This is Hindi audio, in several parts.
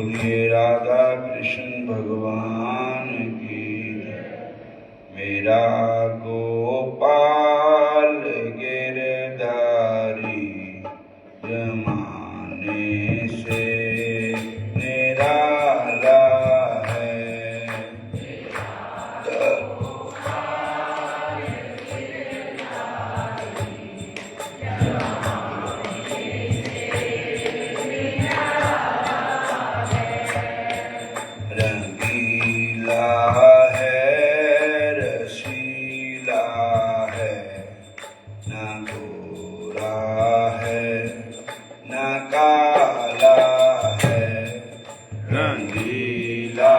बोलिए राधा कृष्ण भगवान की जय। मेरा गोपाल गिरधारी जमाने से निराला है। रंगीला है रसीला है, न गोरा है न काला है। रंगीला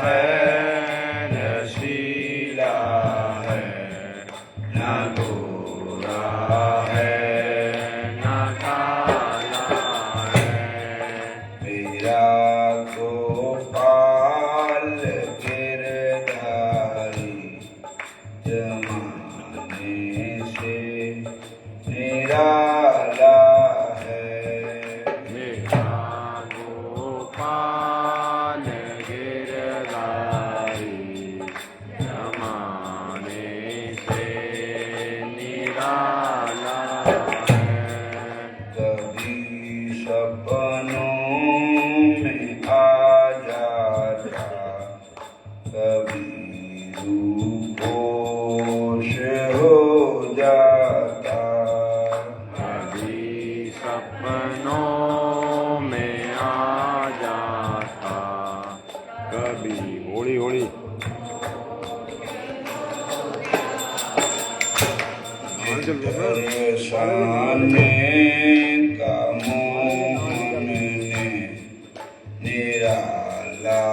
है रसीला है, न गोरा है न काला है। मेरा गोपाल गिरधारी जमाने से निराला है। मेरा गोपाल गिरधारी जमाने से निराला है। कभी सपनों में आ जाता, कभी रूपोश हो जाता। कभी सपनों में आ जाता, कभी होली होली दर्शाने का मोहन ने निराला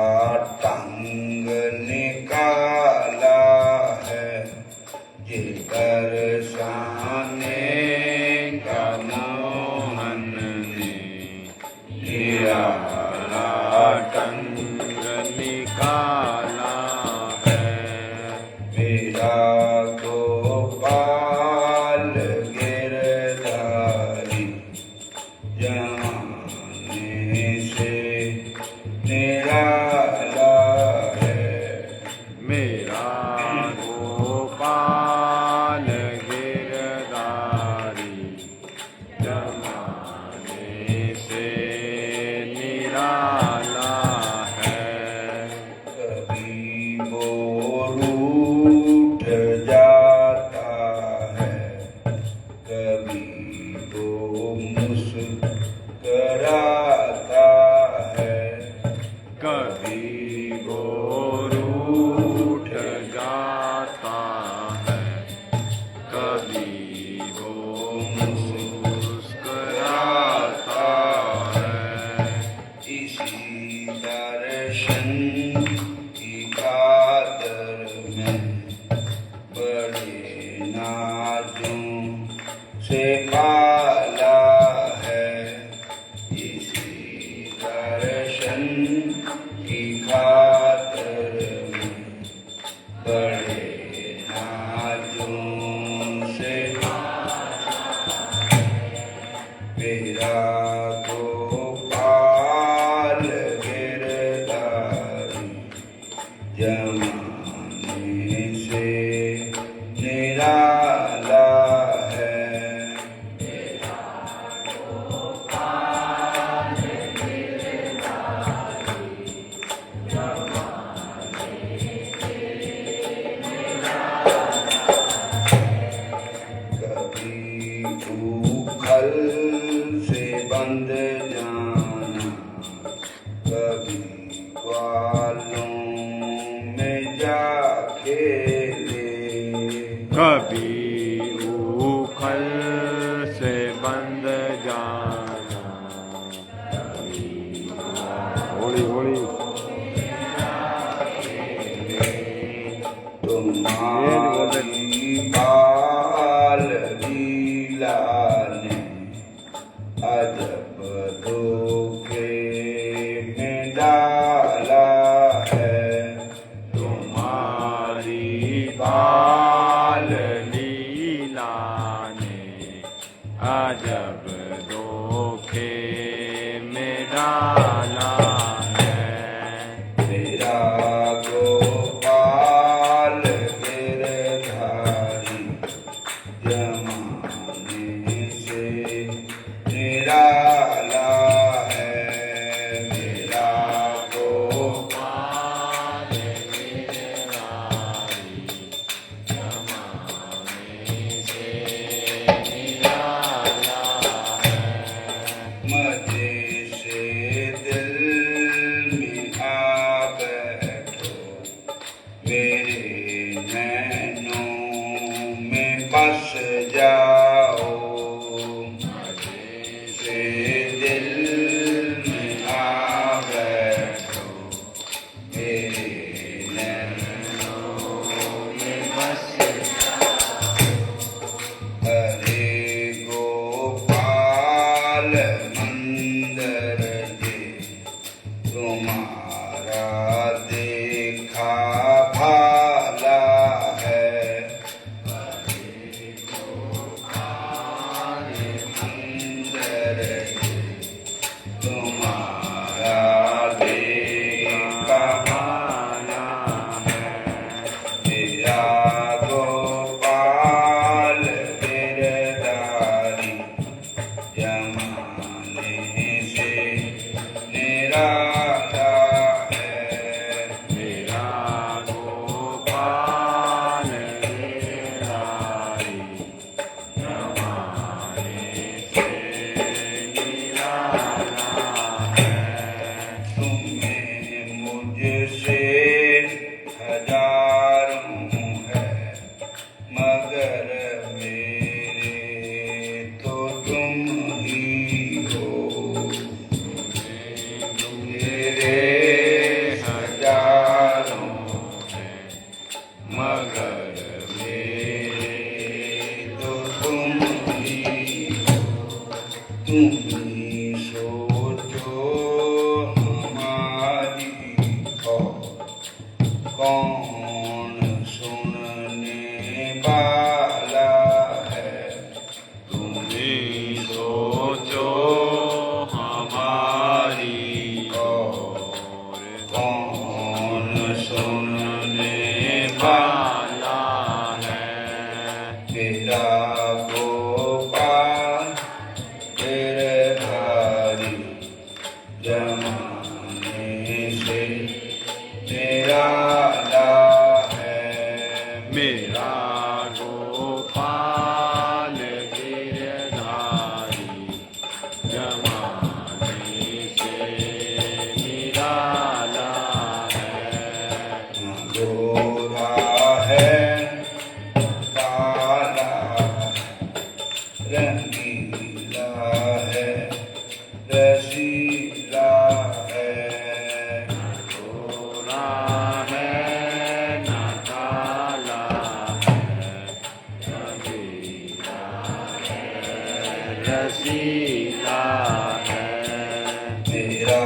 टंग निकाला है। ये दर्शाने का मोहन ने निराला टंग निकाला है। मेरा गोपाल गिरधारी जमाने से निराला है। मेरा गोपाल गिरधारी जमाने से निराला है। कभी वो रूठ जाता है, कभी वो मुस्कराता है। कभी वो रूठ जाता है, कभी वो मुस्कुराता है। इसी दर्शन की खातिर में बड़े नाजों से पाला है। इसी दर्शन की खातिर में बड़े नाजों से मेरा गोपाल गिरधारी जमाने से निराला है। कभी उखल से बंद जाना, कभी ग्वालों में जा खेले। कभी उखल से बंद जाना, कभी होली होली तुम्हारी बाल लीला ने अजब धोखे में डाला है। तुम्हारी बाल लीला ने अजब धोखे में डाला है। मेरा गोपाल गिरधारी जमाने से निराला है। मेरा गोपाल गिरधारी जमाने से निराला है। मजे से दिल में आ बैठो, मेरे नैनों में बस जाओ। मजे से दिल में आ बैठो, मेरे नैनों में बस हरे गोपाल मंदर दे तुम्हारा देखा भाला है। हरे गोपाल मंदर दे तुम्हारा देखा भाला है। मेरा गोपाल गिरधारी जमाने से निराला है। मेरा गोपाल गिरधारी जमाने से निराला है। तुम्हें मुझसे हजारों है, मगर मेरे तो तुम ही हो। मेरे हजारों है, मगर मेरे तो तुम ही हो। तुम ही सोचो हमारी कौन सुनने वाला है। तुम ही सोचो हमारी और कौन सुनने वाला वाला है। मेरा गोपाल गिरधारी जमाने से निराला है। मेरा गोपाल गिरधारी जमाने से निराला है। गोरा है काला रंगीला है रसीला है। गोरा है न काला है, रंगीला है, रसीला है। मेरा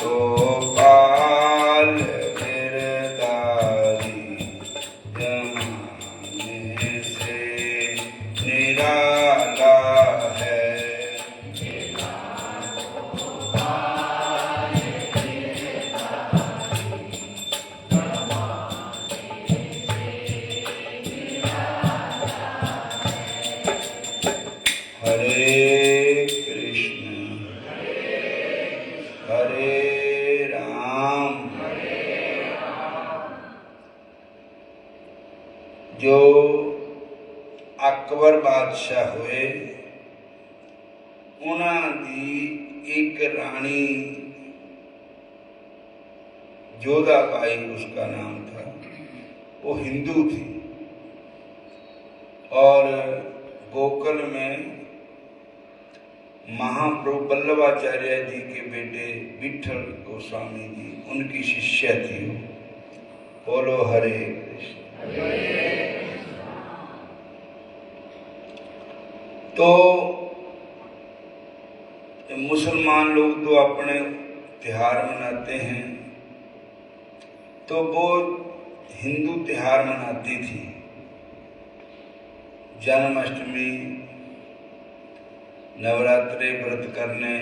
गोपाल गिरधारी जमाने से निराला है। हरे कृष्ण हरे राम। जो अकबर बादशाह हुए, उन्हां दी एक रानी जोधाबाई उसका नाम था। वो हिंदू थी और गोकुल में महाप्रभु वल्लभाचार्य जी के बेटे विठल गोस्वामी जी उनकी शिष्या थी। बोलो हरे कृष्ण। तो मुसलमान लोग तो अपने त्योहार मनाते हैं, तो वो हिंदू त्योहार मनाती थी। जन्माष्टमी, नवरात्रे व्रत करने,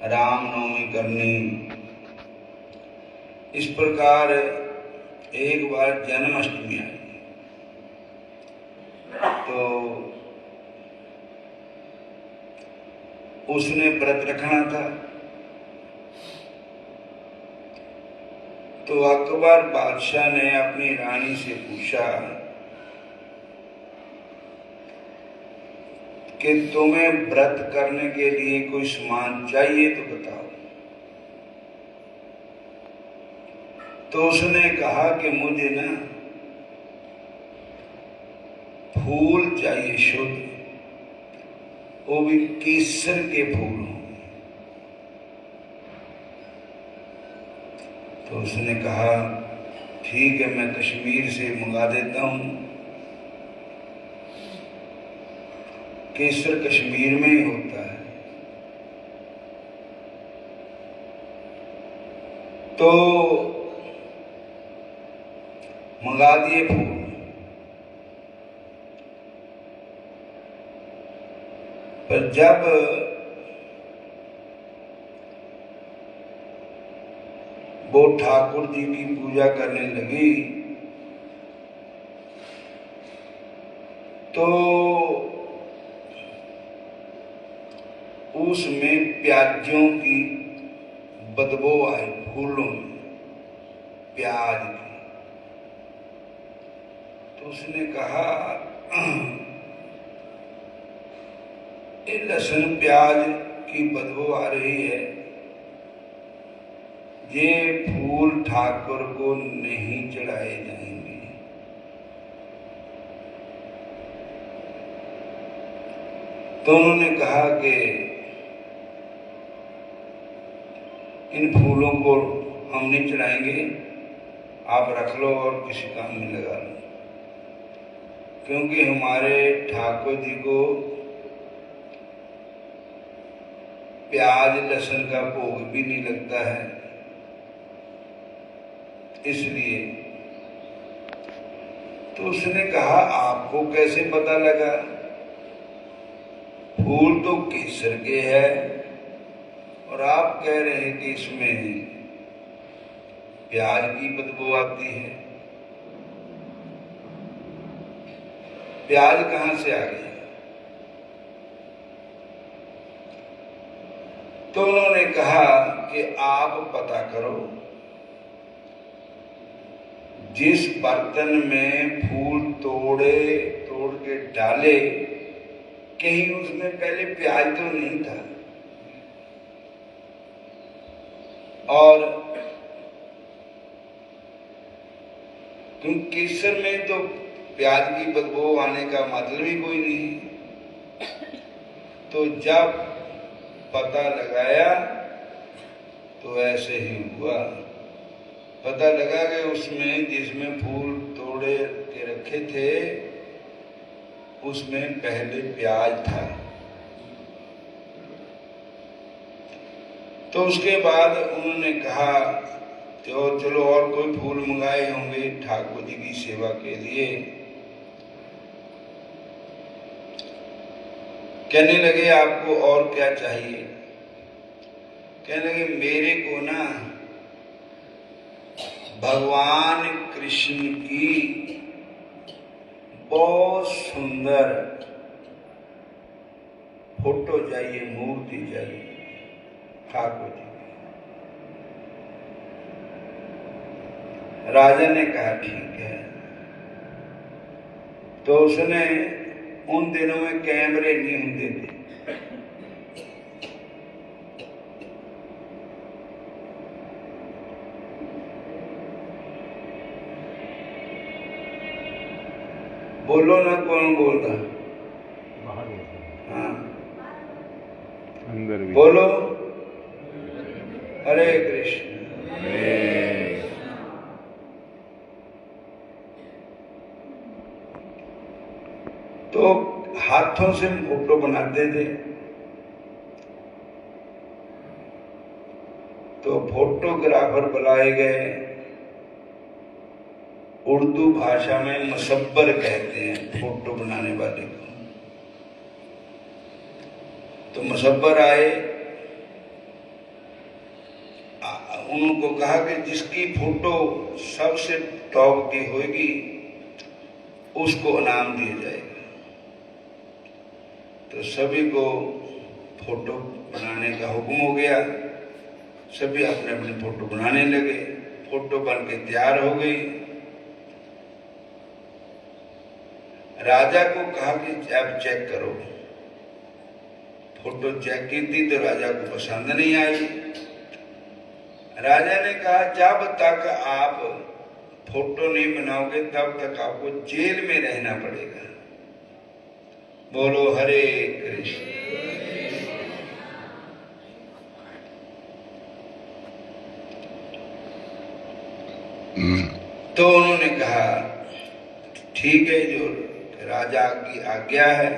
रामनवमी करनी। इस प्रकार एक बार जन्माष्टमी आई तो उसने व्रत रखना था। तो अकबर बादशाह ने अपनी रानी से पूछा कि तुम्हें व्रत करने के लिए कोई सामान चाहिए तो बताओ। तो उसने कहा कि मुझे ना फूल चाहिए शुद्ध, वो भी केसर के फूल हों। तो उसने कहा ठीक है, मैं कश्मीर से मंगा देता हूँ। केसर कश्मीर में ही होता है। तो मंगा दिए फूल। पर जब वो ठाकुर जी की पूजा करने लगी तो उसमें प्याजों की बदबू आई, फूलों में प्याज की। तो उसने कहा ये लहसुन प्याज की बदबू आ रही है, ये फूल ठाकुर को नहीं चढ़ाए जाएंगे। तो उन्होंने कहा कि इन फूलों को हम नहीं चढ़ाएंगे, आप रख लो और किसी काम में लगा लो, क्योंकि हमारे ठाकुर जी को प्याज लहसुन का भोग भी नहीं लगता है। इसलिए तो उसने कहा आपको कैसे पता लगा? फूल तो केसर के है और आप कह रहे हैं कि इसमें प्याज की बदबू आती है। प्याज कहां से आ गया? तो उन्होंने कहा कि आप पता करो, जिस बर्तन में फूल तोड़ के डाले, कहीं उसमें पहले प्याज तो नहीं था, और क्योंकि केसर में तो प्याज की बदबू आने का मतलब ही कोई नहीं। तो जब पता लगाया तो ऐसे ही हुआ। पता लगा कि उसमें जिसमें फूल तोड़े के रखे थे उसमें पहले प्याज था। तो उसके बाद उन्होंने कहा तो चलो और कोई फूल मंगाए होंगे ठाकुर जी की सेवा के लिए। कहने लगे आपको और क्या चाहिए? कहने लगे मेरे को ना भगवान कृष्ण की बहुत सुंदर फोटो चाहिए, मूर्ति चाहिए ठाकुर जी। राजा ने कहा ठीक है। तो उसने, उन दिनों में कैमरे नहीं होते थे, बोलो ना कौन बोलता? हाँ अंदर भी बोलो हरे कृष्ण। तो हाथों से फोटो बनाते थे। तो फोटोग्राफर बुलाए गए, उर्दू भाषा में मसब्बर कहते हैं फोटो बनाने वाले को। तो मसब्बर आए उनको कहा कि जिसकी फोटो सबसे टॉप की होगी उसको इनाम दिया जाएगा। तो सभी को फोटो बनाने का हुक्म हो गया। सभी अपने अपने फोटो बनाने लगे। फोटो बन के तैयार हो गई। राजा को कहा कि अब चेक करो। फोटो चेक की थी तो राजा को पसंद नहीं आई। राजा ने कहा जब तक आप फोटो नहीं बनाओगे तब तक आपको जेल में रहना पड़ेगा। बोलो हरे कृष्ण। तो उन्होंने कहा ठीक है, जो राजा की आज्ञा है।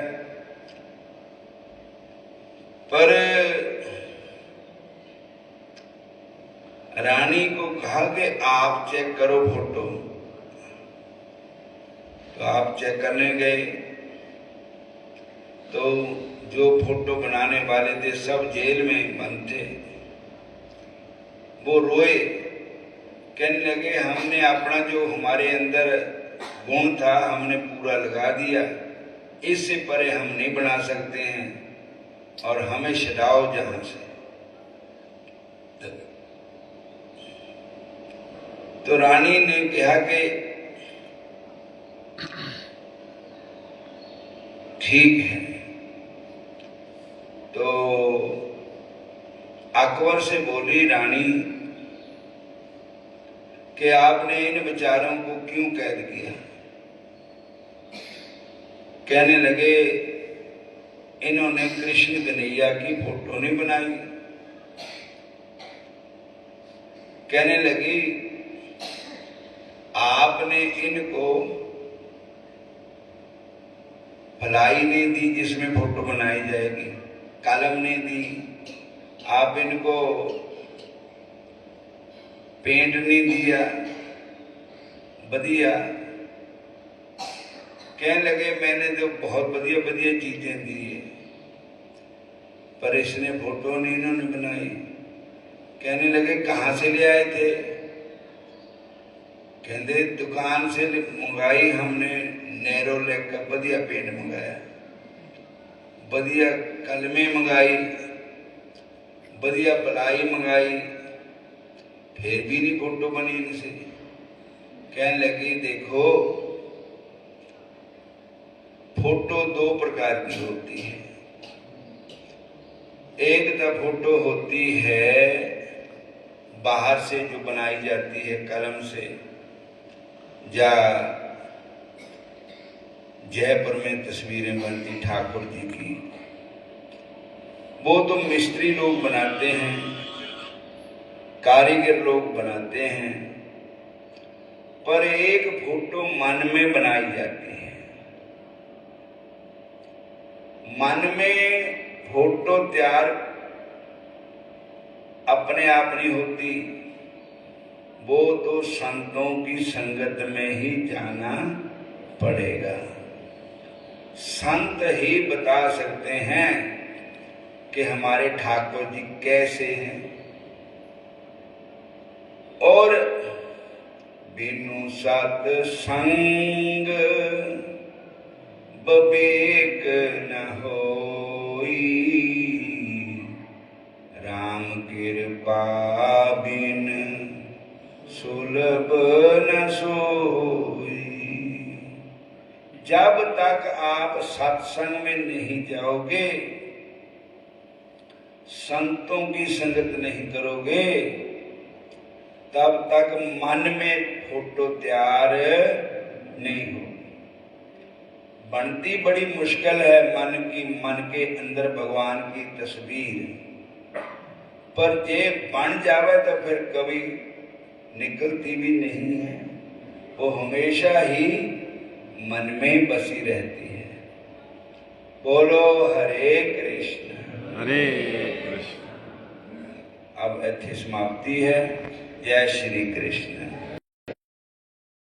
पर रानी को कहा कि आप चेक करो फोटो। तो आप चेक करने गए तो जो फोटो बनाने वाले थे सब जेल में बंद थे। वो रोए, कहने लगे हमने अपना जो हमारे अंदर गुण था हमने पूरा लगा दिया, इससे परे हम नहीं बना सकते हैं और हमें छुड़ाओ जहां से। तो रानी ने कहा कि ठीक है। तो अकबर से बोली रानी कि आपने इन बेचारों को क्यों कैद किया। कहने लगे इन्होंने कृष्ण कन्हैया की फोटो नहीं बनाई। कहने लगी आपने इनको भलाई नहीं दी जिसमें फोटो बनाई जाएगी, कलम नहीं दी, आप इनको पेंट नहीं दिया बढ़िया। कहने लगे मैंने तो बहुत बढ़िया बढ़िया चीजें दी है पर इसने फोटो नहीं इन्होंने बनाई। कहने लगे कहाँ से ले आए थे। कहते दुकान से मंगाई हमने, नेरोलैक का बढ़िया पेंट मंगाया, बढ़िया कलमें मंगाई, बढ़िया पलाई मंगाई, फिर भी नहीं फोटो बनी इनसे। कहने लगी देखो फोटो दो प्रकार की होती है। एक तो फोटो होती है बाहर से जो बनाई जाती है कलम से, या जयपुर में तस्वीरें बनती ठाकुर जी की, वो तो मिस्त्री लोग बनाते हैं, कारीगर लोग बनाते हैं। पर एक फोटो मन में बनाई जाती है। मन में फोटो तैयार अपने आप नहीं होती, वो तो संतों की संगत में ही जाना पड़ेगा। संत ही बता सकते हैं कि हमारे ठाकुर जी कैसे हैं। और बिनु सत संग बबेक न होई, राम कृपा बिन सुलभ न सोई। जब तक आप सत्संग में नहीं जाओगे, संतों की संगत नहीं करोगे, तब तक मन में फोटो तैयार नहीं हो। बनती बड़ी मुश्किल है मन के अंदर भगवान की तस्वीर, पर जे बन जावे तो फिर कभी निकलती भी नहीं है, वो हमेशा ही मन में बसी रहती है। बोलो हरे कृष्ण। हरे कृष्ण। अब इत्थे समाप्ति है। जय श्री कृष्ण।